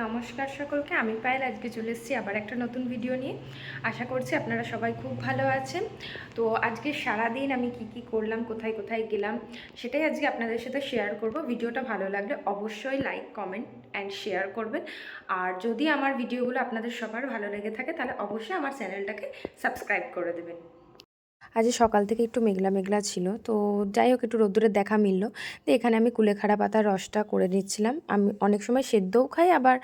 নমস্কার সকলকে, আমি পায়েল। আজকে চলে এসেছি আবার একটা নতুন ভিডিও নিয়ে। আশা করছি আপনারা সবাই খুব ভালো আছেন। তো আজকে সারাদিন আমি কি করলাম, কোথায় কোথায় গেলাম, সেটাই আজকে আপনাদের সাথে শেয়ার করব। ভিডিওটা ভালো লাগলে অবশ্যই লাইক, কমেন্ট অ্যান্ড শেয়ার করবেন। আর যদি আমার ভিডিওগুলো আপনাদের সবার ভালো লেগে থাকে তাহলে অবশ্যই আমার চ্যানেলটাকে সাবস্ক্রাইব করে দেবেন। আজ সকাল থেকে একটু মেঘলা মেঘলা ছিল, তো যাই হোক একটু রোদ্দুরের দেখা মিলল। তো এখানে আমি কুলেখাড়া পাতার রসটা করে নিচ্ছিলাম। আমি অনেক সময় সেদ্ধও খাই, আবার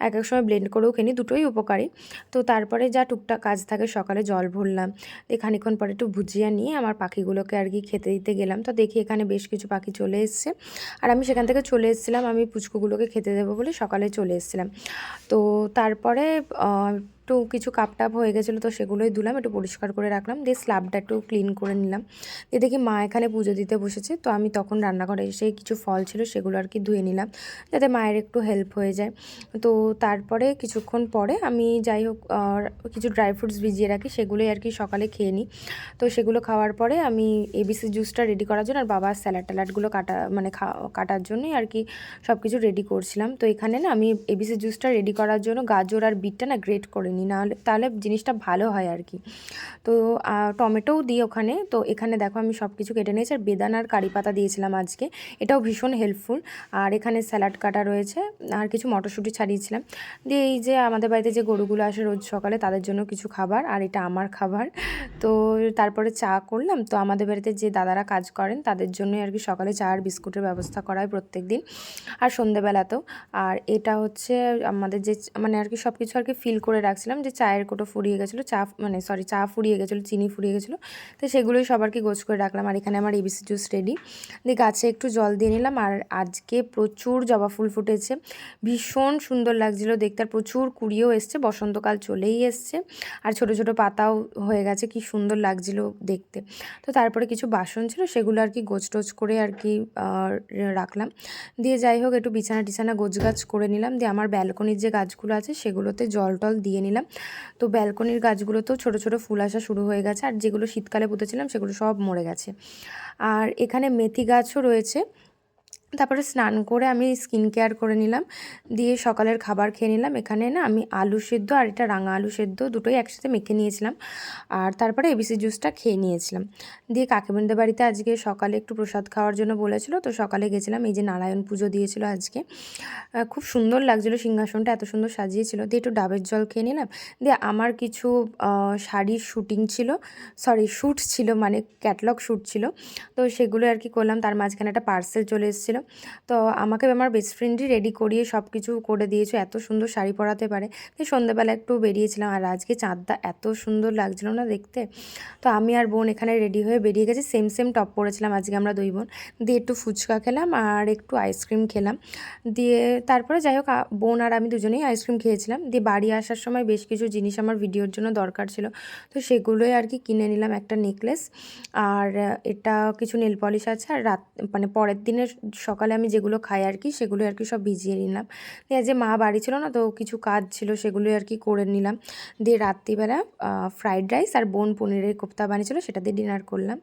এক এক সময় ব্লেন্ড করেও খেয়ে নিই, দুটোই উপকারী। তো তারপরে যা টুকটাক কাজ থাকে, সকালে জল ভরলাম, খানিক্ষণ পরে একটু ভুজিয়া নিয়ে আমার পাখিগুলোকে আর কি খেতে দিতে গেলাম। তো দেখি এখানে বেশ কিছু পাখি চলে এসছে, আর আমি সেখান থেকে চলে এসেছিলাম। আমি পুচকুগুলোকে খেতে দেবো বলে সকালে চলে এসেছিলাম। তো তারপরে একটু কিছু কাপ টাপ হয়ে গেছিলো, তো সেগুলোই ধুলাম, একটু পরিষ্কার করে রাখলাম, দিয়ে স্ল্যাবটা একটু ক্লিন করে নিলাম। দিয়ে দেখি মা এখানে পুজো দিতে বসেছে। তো আমি তখন রান্নাঘরে এসে কিছু ফল ছিল সেগুলো আর কি ধুয়ে নিলাম, যাতে মায়ের একটু হেল্প হয়ে যায়। তো তারপরে কিছুক্ষণ পরে আমি যাই হোক কিছু ড্রাই ফ্রুটস ভিজিয়ে রাখি, সেগুলোই আর কি সকালে খেয়ে নিই। তো সেগুলো খাওয়ার পরে আমি এবিসি জুসটা রেডি করার জন্য আর বাবার স্যালাড ট্যালাডগুলো কাটার জন্যই আর কি সব কিছু রেডি করছিলাম। তো এখানে না আমি এবিসি জুসটা রেডি করার জন্য গাজর আর বিটটা না গ্রেট করে নিই, নাহলে তাহলে জিনিসটা ভালো হয় আর কি। তো টমেটোও দিই ওখানে। তো এখানে দেখো আমি সব কিছু কেটে নিয়েছি, আর বেদানার কারি পাতা দিয়েছিলাম আজকে, এটাও ভীষণ হেল্পফুল। আর এখানে স্যালাড কাটা রয়েছে, আর কিছু মটরশুঁটি ছাড়িয়েছিলাম। দিয়ে এই যে আমাদের বাড়িতে যে গরুগুলো আসে রোজ সকালে, তাদের জন্য কিছু খাবার, আর এটা আমার খাবার। তো তারপরে চা করলাম। তো আমাদের বাড়িতে যে দাদারা কাজ করেন তাদের জন্যই আর কি সকালে চা আর বিস্কুটের ব্যবস্থা করা হয় প্রত্যেক দিন, আর সন্ধেবেলাতেও। আর এটা হচ্ছে আমাদের যে আর কি সব কিছু আর কি ফিল করে রাখছিলাম, যে চায়ের কোটো ফুরিয়ে গেছিলো, চা ফুরিয়ে গেছিলো, চিনি ফুরিয়ে গেছিলো। তো সেগুলোই সবার কি গোছ করে রাখলাম। আর এখানে আমার এবিসি জুস রেডি। দিয়ে গাছে একটু জল দিয়ে নিলাম। আর আজকে প্রচুর জবা ফুল ফুটেছে, ভীষণ সুন্দর লাগছিলো দেখতে, আর প্রচুর কুড়িয়েও এসছে, বসন্তকাল চলেই এসছে, আর ছোট ছোট পাতাও হয়ে গেছে, কি সুন্দর লাগছিলো দেখতে। তো তারপরে কিছু বাসন ছিল, সেগুলো আর কি গোছ করে আর কি রাখলাম। দিয়ে যাই হোক একটু বিছানা টিছানা গোছগাছ করে নিলাম। দিয়ে আমার ব্যালকনির যে গাছগুলো আছে সেগুলোতে জল টল দিয়ে নিলাম। তো ব্যালকনির গাছগুলোতেও ছোট ছোট ফুল আসা শুরু হয়ে গেছে, আর যেগুলো শীতকালে পুঁতেছিলাম সেগুলো সব মরে গেছে। আর এখানে মেথি গাছও রয়েছে। তারপরে স্নান করে আমি স্কিন কেয়ার করে নিলাম, দিয়ে সকালের খাবার খেয়ে নিলাম। এখানে না আমি আলু সেদ্ধ আর এটা রাঙা আলু সেদ্ধ দুটোই একসাথে মেখে নিয়েছিলাম, আর তারপরে এবিসি জুসটা খেয়ে নিয়েছিলাম। দিয়ে কাকিমাদের বাড়িতে আজকে সকালে একটু প্রসাদ খাওয়ার জন্য বলেছিল, তো সকালে গেছিলাম। এই যে নারায়ণ পুজো দিয়েছিল আজকে, খুব সুন্দর লাগছিলো, সিংহাসনটা এত সুন্দর সাজিয়েছিল। দিয়ে একটু ডাবের জল খেয়ে নিলাম। দিয়ে আমার কিছু শাড়ির শ্যুট ছিল, মানে ক্যাটলগ শ্যুট ছিল, তো সেগুলো আর কি করলাম। তার মাঝখানে একটা পার্সেল চলে এসেছিলো। তো আমাকে আমার বেস্ট ফ্রেন্ডই রেডি করিয়ে সব কিছু করে দিয়েছে, এত সুন্দর শাড়ি পরাতে পারে। তো সন্ধ্যেবেলা একটু বেরিয়েছিলাম, আর আজকে চাঁদটা এত সুন্দর লাগছিলো না দেখতে। তো আমি আর বোন এখানে রেডি হয়ে বেরিয়ে গেছি, সেম টপ পরেছিলাম আজকে আমরা দুই বোন। দিয়ে একটু ফুচকা খেলাম আর একটু আইসক্রিম খেলাম। দিয়ে তারপরে যাই হোক বোন আর আমি দুজনেই আইসক্রিম খেয়েছিলাম। দিয়ে বাড়ি আসার সময় বেশ কিছু জিনিস আমার ভিডিওর জন্য দরকার ছিল, তো সেগুলোই আর কি কিনে নিলাম। একটা নেকলেস, আর এটা কিছু নেল পলিশ আছে, আর পরের দিনের সকালে আমি যেগুলো খাই আর কি সেগুলো আর কি সব ভিজিয়ে নিলাম। দিয়ে যে মা বাড়ি ছিল না, তো কিছু কাজ ছিল সেগুলোই আর কি করে নিলাম। দিয়ে রাত্রিবেলা ফ্রাইড রাইস আর বোন পনিরের কোপ্তা বানিয়েছিল, সেটা দিয়ে ডিনার করলাম।